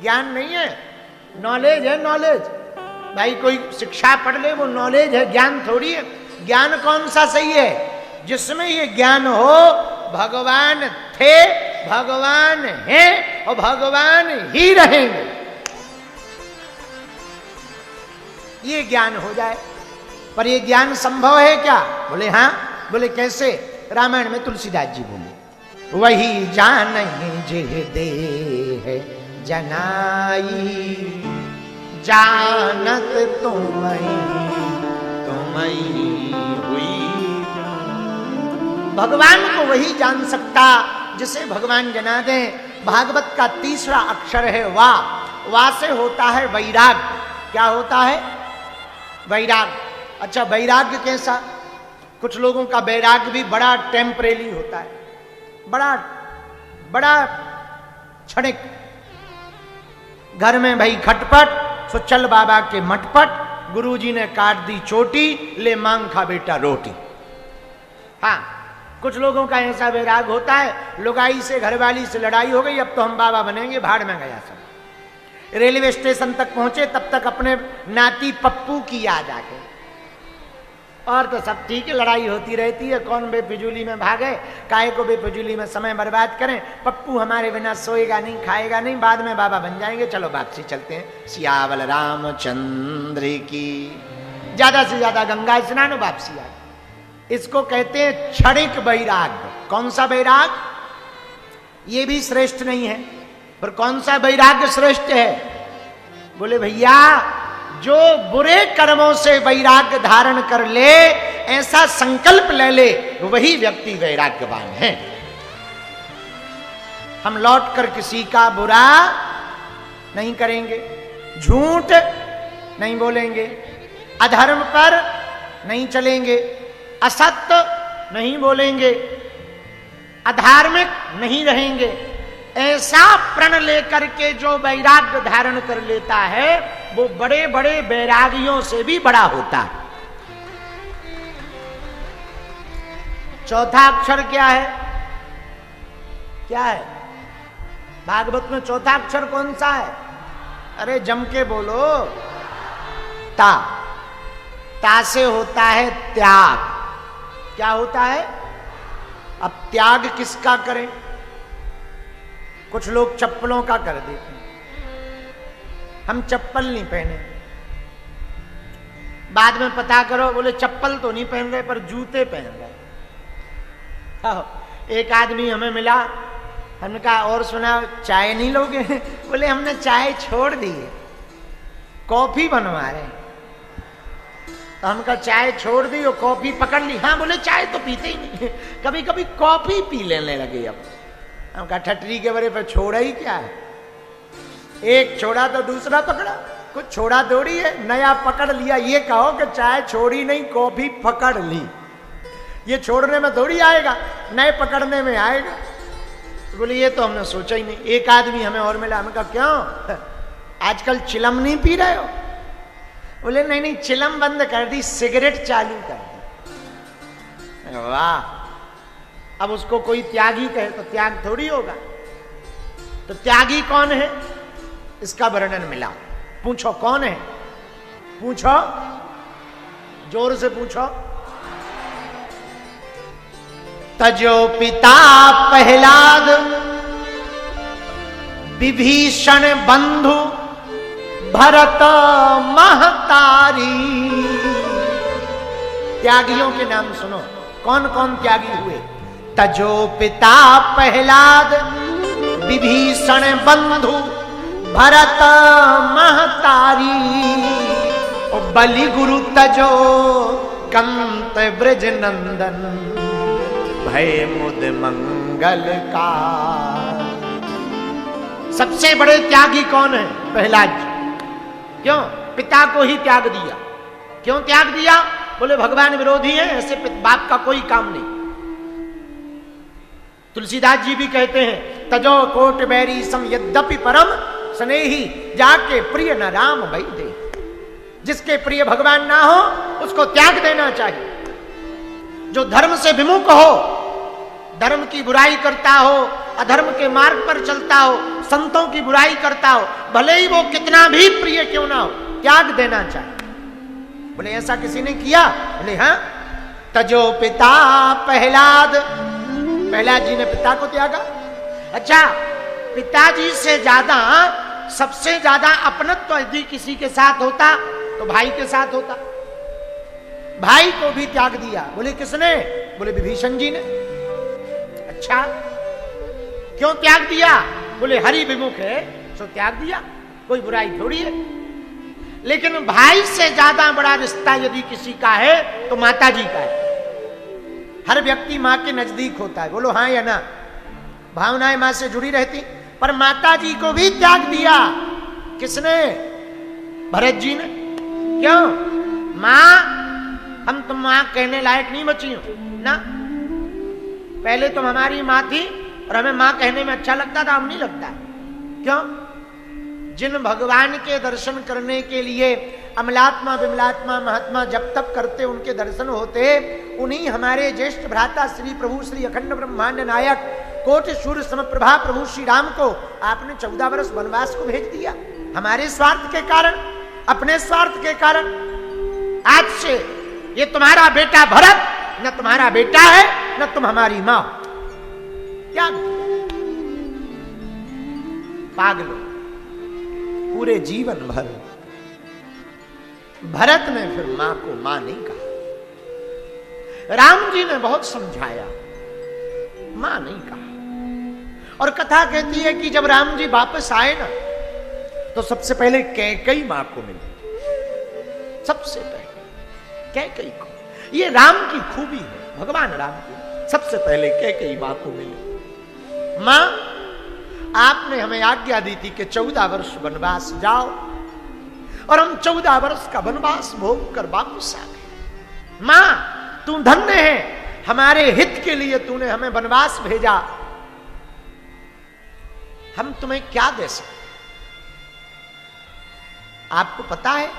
ज्ञान नहीं है, नॉलेज है, नॉलेज। भाई कोई शिक्षा पढ़ ले वो नॉलेज है, ज्ञान थोड़ी है। ज्ञान कौन सा सही है? जिसमें ये ज्ञान हो भगवान थे, भगवान हैं और भगवान ही रहेंगे, ये ज्ञान हो जाए। पर ये ज्ञान संभव है क्या? बोले हाँ। बोले कैसे? रामायण में तुलसीदास जी बोले, वही जान जे दे है जनाई, जानत तुम्हें हुई। भगवान को वही जान सकता जिसे भगवान जना दे। भागवत का तीसरा अक्षर है वा। वा से होता है वैराग। क्या होता है? वैराग। अच्छा, वैराग्य कैसा? कुछ लोगों का वैराग्य भी बड़ा टेम्परेरी होता है, बड़ा बड़ा क्षणिक। घर में भाई खटपट, सो चल बाबा के मटपट, गुरुजी ने काट दी चोटी, ले मांग खा बेटा रोटी। हाँ, कुछ लोगों का ऐसा वैराग होता है, लुगाई से घरवाली से लड़ाई हो गई, अब तो हम बाबा बनेंगे, भाड़ में गया सब। रेलवे स्टेशन तक पहुंचे तब तक अपने नाती पप्पू की याद आ गई। और तो सब ठीक है, लड़ाई होती रहती है, कौन बेफिजूली में भागे, काहे को बेफिजूली में समय बर्बाद करें। पप्पू हमारे बिना सोएगा नहीं, खाएगा नहीं, बाद में बाबा बन जाएंगे, चलो वापसी चलते हैं। सियावल रामचंद्र की। ज्यादा से ज्यादा गंगा स्नान, वापसी आ। इसको कहते हैं क्षणिक वैराग। कौन सा वैराग? ये भी श्रेष्ठ नहीं है, पर कौन सा वैराग्य श्रेष्ठ है? बोले भैया, जो बुरे कर्मों से वैराग्य धारण कर ले, ऐसा संकल्प ले ले, वही व्यक्ति वैराग्यवान है। हम लौट कर किसी का बुरा नहीं करेंगे, झूठ नहीं बोलेंगे, अधर्म पर नहीं चलेंगे, असत्य नहीं बोलेंगे, अधार्मिक नहीं रहेंगे। ऐसा प्रण लेकर के जो वैराग्य धारण कर लेता है, वो बड़े बड़े वैरागियों से भी बड़ा होता है। चौथा अक्षर क्या है? क्या है भागवत में? चौथा अक्षर कौन सा है? अरे जम के बोलो। ता। ता से होता है त्याग। क्या होता है? अब त्याग किसका करें? कुछ लोग चप्पलों का कर देते हैं। हम चप्पल नहीं पहने, बाद में पता करो बोले चप्पल तो नहीं पहन रहे पर जूते पहन रहे। एक आदमी हमें मिला, हमने कहा और सुना चाय नहीं लोगे? बोले हमने चाय छोड़ दी है, कॉफी बनवा रहे। तो हम कहा चाय छोड़ दी और कॉफी पकड़ ली? हाँ। बोले चाय तो पीते ही नहीं, कभी कभी कॉफी पी लेने लगे। अब हम कहा ठटरी के बरे पर छोड़ा ही क्या है, एक छोड़ा तो दूसरा पकड़ा, कुछ छोड़ा थोड़ी है, नया पकड़ लिया। ये कहो कि चाय छोड़ी नहीं, कॉफी पकड़ ली, ये छोड़ने में थोड़ी आएगा, नए पकड़ने में आएगा। बोले ये तो हमने सोचा ही नहीं। एक आदमी हमें और मिला, हमें कहा क्यों आजकल चिलम नहीं पी रहे हो? बोले नहीं नहीं, चिलम बंद कर दी, सिगरेट चालू कर दी। वाह! अब उसको कोई त्यागी कहे तो त्याग थोड़ी होगा। तो त्यागी कौन है, इसका वर्णन मिला। पूछो कौन है? पूछो, जोर से पूछो। तजो पिता प्रहलाद, विभीषण बंधु भरत महतारी। त्यागियों के नाम सुनो, कौन कौन त्यागी हुए? तजो पिता प्रहलाद, विभीषण बंधु भरत महतारी। और बलि गुरु तजो कंत ब्रज नंदन, भय मुद मंगल का। सबसे बड़े त्यागी कौन है? प्रहलाद जी। क्यों? पिता को ही त्याग दिया। क्यों त्याग दिया? बोले भगवान विरोधी है, ऐसे बाप का कोई काम नहीं। तुलसीदास जी भी कहते हैं तजो कोट बैरी सम यद्यपि परम स्नेही, जाके प्रिय न राम भई दे। जिसके प्रिय भगवान ना हो उसको त्याग देना चाहिए। जो धर्म से विमुख हो, धर्म की बुराई करता हो, अधर्म के मार्ग पर चलता हो, संतों की बुराई करता हो, भले ही वो कितना भी प्रिय क्यों ना हो, त्याग देना चाहिए। बोले ऐसा किसी ने किया? बोले हाँ। तजो पिता प्रहलाद, प्रहलाद जी ने पिता को त्यागा। अच्छा, पिताजी से ज्यादा, सबसे ज्यादा अपनत्व यदि किसी के साथ होता तो भाई के साथ होता। भाई को भी त्याग दिया। बोले किसने? बोले विभीषण जी ने। अच्छा, क्यों त्याग दिया? बोले हरि विमुख है सो त्याग दिया, कोई बुराई थोड़ी है। लेकिन भाई से ज्यादा बड़ा रिश्ता यदि किसी का है तो माता जी का है। हर व्यक्ति मां के नजदीक होता है, बोलो हाँ या ना? भावनाएं मां से जुड़ी रहती, पर माता जी को भी त्याग दिया। किसने? भरत जी ने। क्यों? मां, हम तुम मां कहने लायक नहीं बची हो ना, पहले तुम हमारी मां थी और हमें मां कहने में अच्छा लगता था, अब नहीं लगता। क्यों? जिन भगवान के दर्शन करने के लिए अमलात्मा विमलात्मा महात्मा जब तक करते उनके दर्शन होते, उन्हीं हमारे ज्येष्ठ भ्राता श्री प्रभु श्री अखंड ब्रह्मांड नायक कोटि सूर्य समप्रभा प्रभु श्री राम को आपने 14 वर्ष वनवास को भेज दिया, हमारे स्वार्थ के कारण, अपने स्वार्थ के कारण। आज से ये तुम्हारा बेटा भरत न तुम्हारा बेटा है, न तुम हमारी मां। क्या पागलो, पूरे जीवन भर भरत ने फिर मां को मां नहीं कहा। राम जी ने बहुत समझाया, मां नहीं कहा। और कथा कहती है कि जब राम जी वापस आए ना, तो सबसे पहले कैकेयी मां को मिले। सबसे पहले कैकेयी को। ये राम की खूबी है, भगवान राम की। सबसे पहले कैकेयी मां को मिले। मां, आपने हमें आज्ञा दी थी कि 14 वर्ष वनवास जाओ, और हम 14 वर्ष का वनवास भोग कर वापस आ गए। मां, तू धन्य है, हमारे हित के लिए तूने हमें वनवास भेजा। हम तुम्हें क्या दे सकते? आपको पता है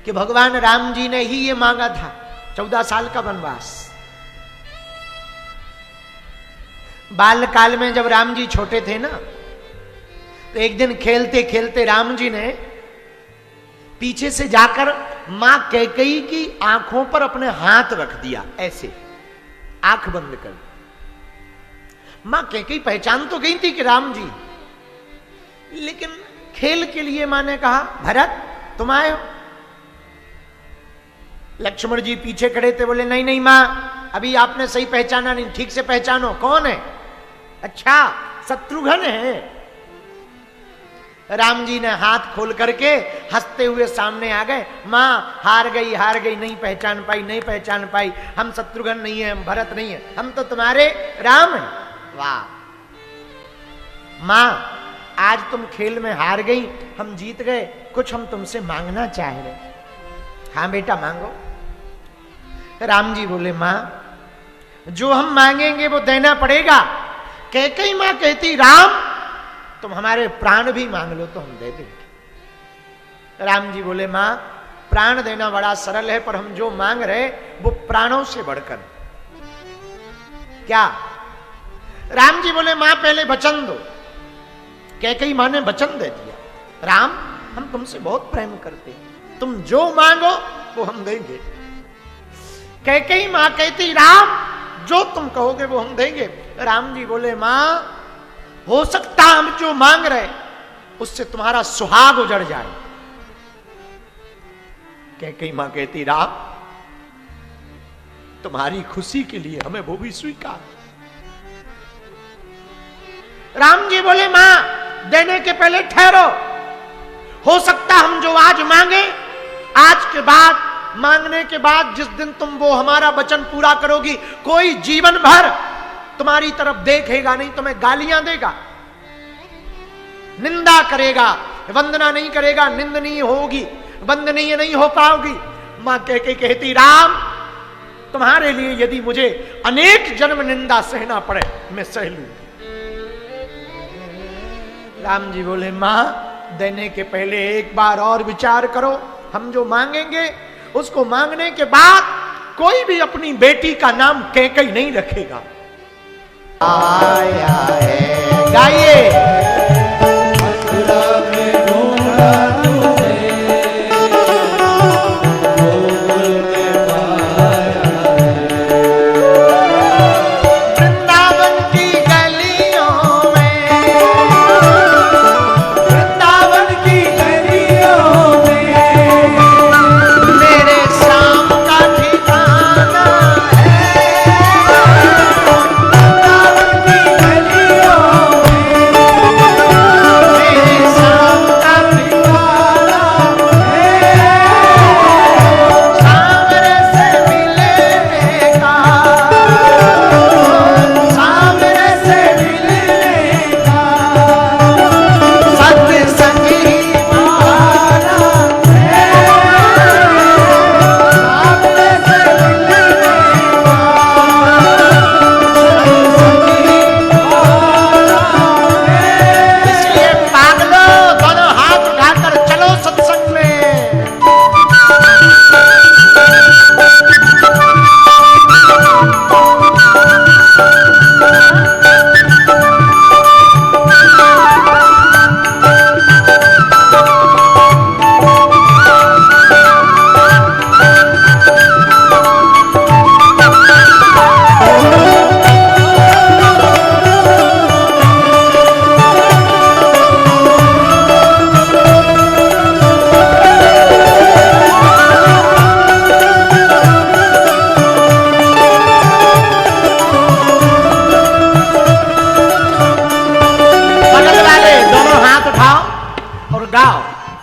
कि भगवान राम जी ने ही ये मांगा था, 14 साल का वनवास। बाल्यकाल में जब राम जी छोटे थे ना, तो एक दिन खेलते खेलते राम जी ने पीछे से जाकर मां कैकेयी की आंखों पर अपने हाथ रख दिया, ऐसे आंख बंद कर। मां कैकेयी पहचान तो गई थी कि राम जी, लेकिन खेल के लिए मां ने कहा भरत तुम आए हो। लक्ष्मण जी पीछे खड़े थे, बोले नहीं नहीं मां, अभी आपने सही पहचाना नहीं, ठीक से पहचानो कौन है। अच्छा, शत्रुघ्न है। राम जी ने हाथ खोल करके हंसते हुए सामने आ गए। मां हार गई, नहीं पहचान पाई, नहीं पहचान पाई। हम शत्रुघ्न नहीं है, हम भरत नहीं है, हम तो तुम्हारे राम हैं। वाह मां, आज तुम खेल में हार गई, हम जीत गए, कुछ हम तुमसे मांगना चाह रहे। हाँ बेटा मांगो। राम जी बोले मां, जो हम मांगेंगे वो देना पड़ेगा। कैकेयी मां कहती राम तुम हमारे प्राण भी मांग लो तो हम दे देंगे। राम जी बोले मां, प्राण देना बड़ा सरल है, पर हम जो मांग रहे वो प्राणों से बढ़कर। क्या? राम जी बोले मां पहले वचन दो। कैकेयी मां ने वचन दे दिया, राम हम तुमसे बहुत प्रेम करते हैं, तुम जो मांगो वो हम देंगे। कैकेयी मां कहती राम जो तुम कहोगे वो हम देंगे। राम जी बोले मां, हो सकता हम जो मांग रहे उससे तुम्हारा सुहाग उजड़ जाए। कैकेयी मां कहती राम तुम्हारी खुशी के लिए हमें वो भी स्वीकार। राम जी बोले मां, देने के पहले ठहरो, हो सकता हम जो आज मांगे, आज के बाद, मांगने के बाद जिस दिन तुम वो हमारा वचन पूरा करोगी, कोई जीवन भर तुम्हारी तरफ देखेगा नहीं, तुम्हें गालियां देगा, निंदा करेगा, वंदना नहीं करेगा, निंदनीय होगी, वंदनीय नहीं हो पाओगी। मां कैकेयी कहती राम तुम्हारे लिए यदि मुझे अनेक जन्म निंदा सहना पड़े मैं सह लूंगी। राम जी बोले मां, देने के पहले एक बार और विचार करो, हम जो मांगेंगे उसको मांगने के बाद कोई भी अपनी बेटी का नाम कैकेयी नहीं रखेगा। आया है। गाइए।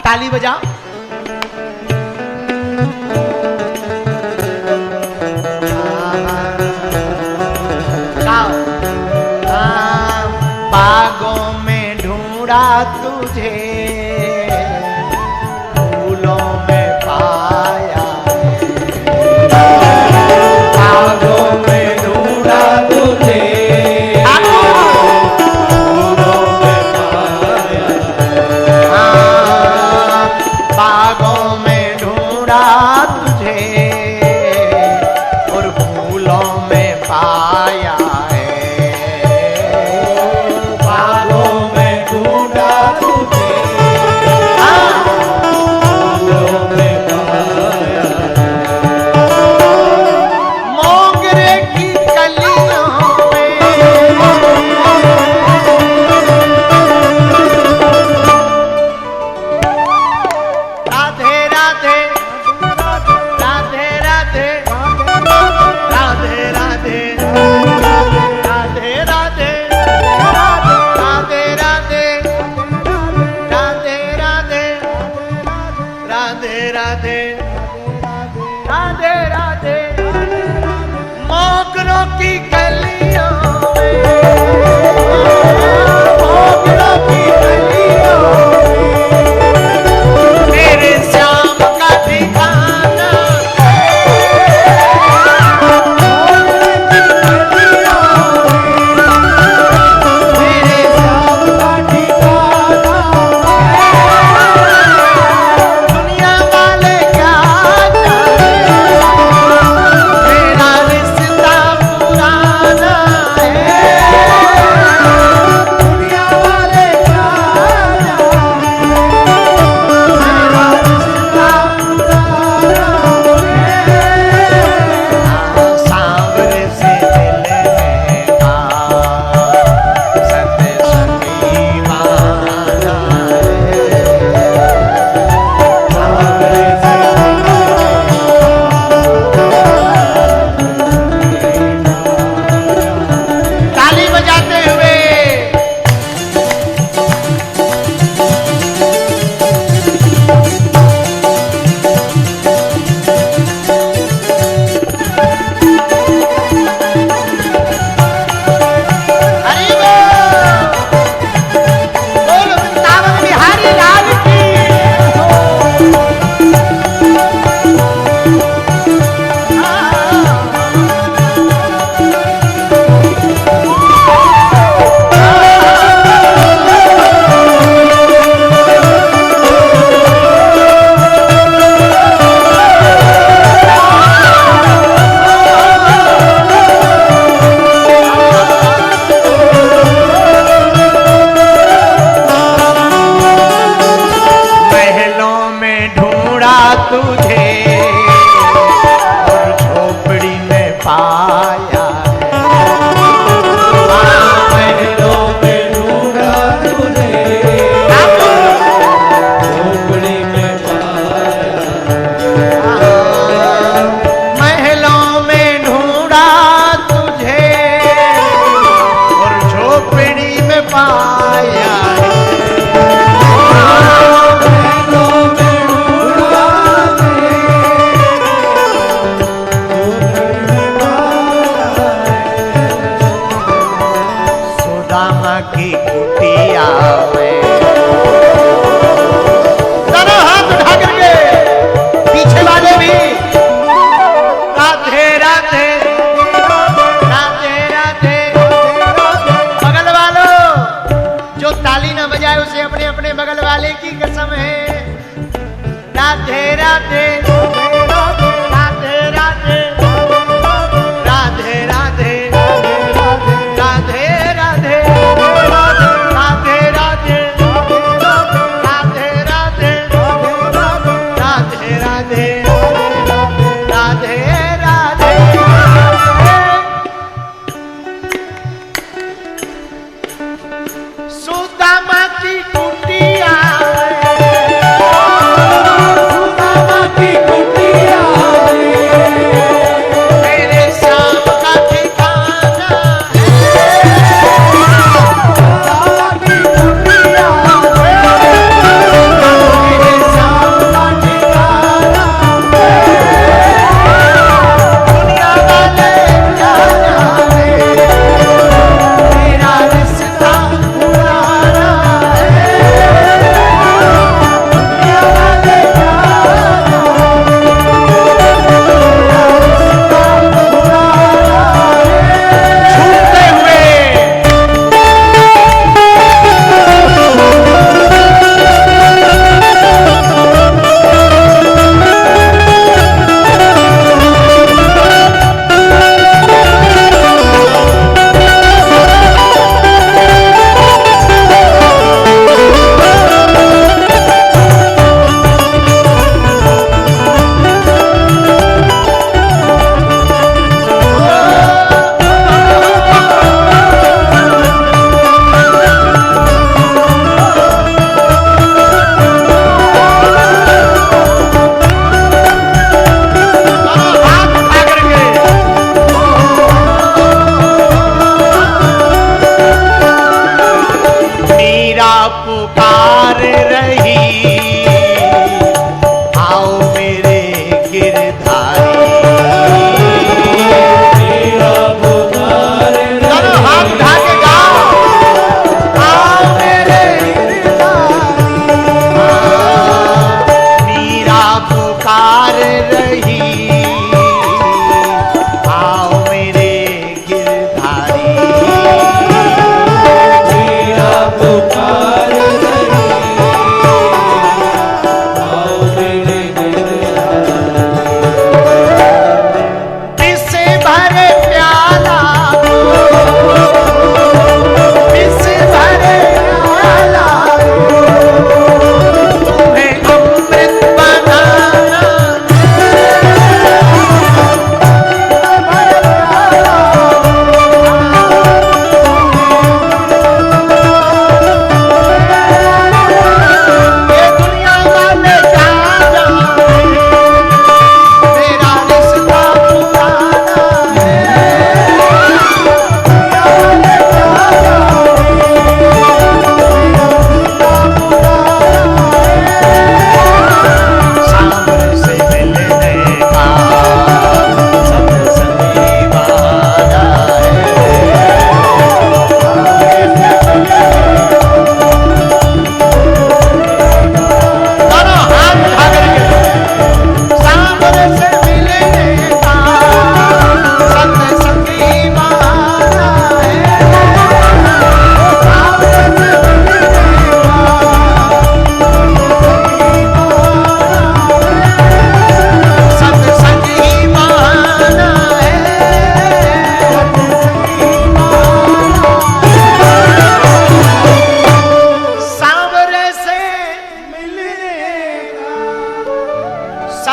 ताली बजाओ। बागों में ढूंढा तुझे, फूलों में पाया। बागों में ढूंढा तुझे, बागों में ढूंढा तुझे और फूलों में पाया है। बागों में ढूंढा तुझे, फूलों में पाया। मोगरे की कलियों में, राधे राधे राधे राधे राधे राधे राधे राधे राधे राधे राधे राधे राधे राधे राधे राधे। मोगरों की कलियों में, मोगरों की कलियों में मेरे श्याम का ठिकाना मेरे श्याम का ठिकाना। दुनिया वाले तुझे और झोपड़ी में पाया महलों में ढूंढा तुझे झोपड़ी में पाया महलों में ढूंढा तुझे और झोपड़ी में पाया सुदामा की कुटिया में दोनों हाथ उठा करके पीछे वाले भी राधे राधे राधे राधे बगल वालों जो ताली न बजाए उसे अपने अपने बगल वाले की कसम है राधे राधे राधे राधे राधे राधे राधे राधे राधे राधे राधे राधे राधे राधे सुदामा की कुटिया सुदामा की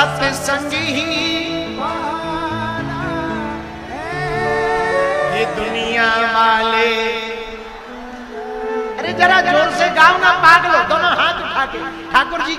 सत्संगी ही ये दुनिया वाले। अरे जरा जोर से गाओ ना पागलो, दोनों हाथ उठा के ठाकुर जी के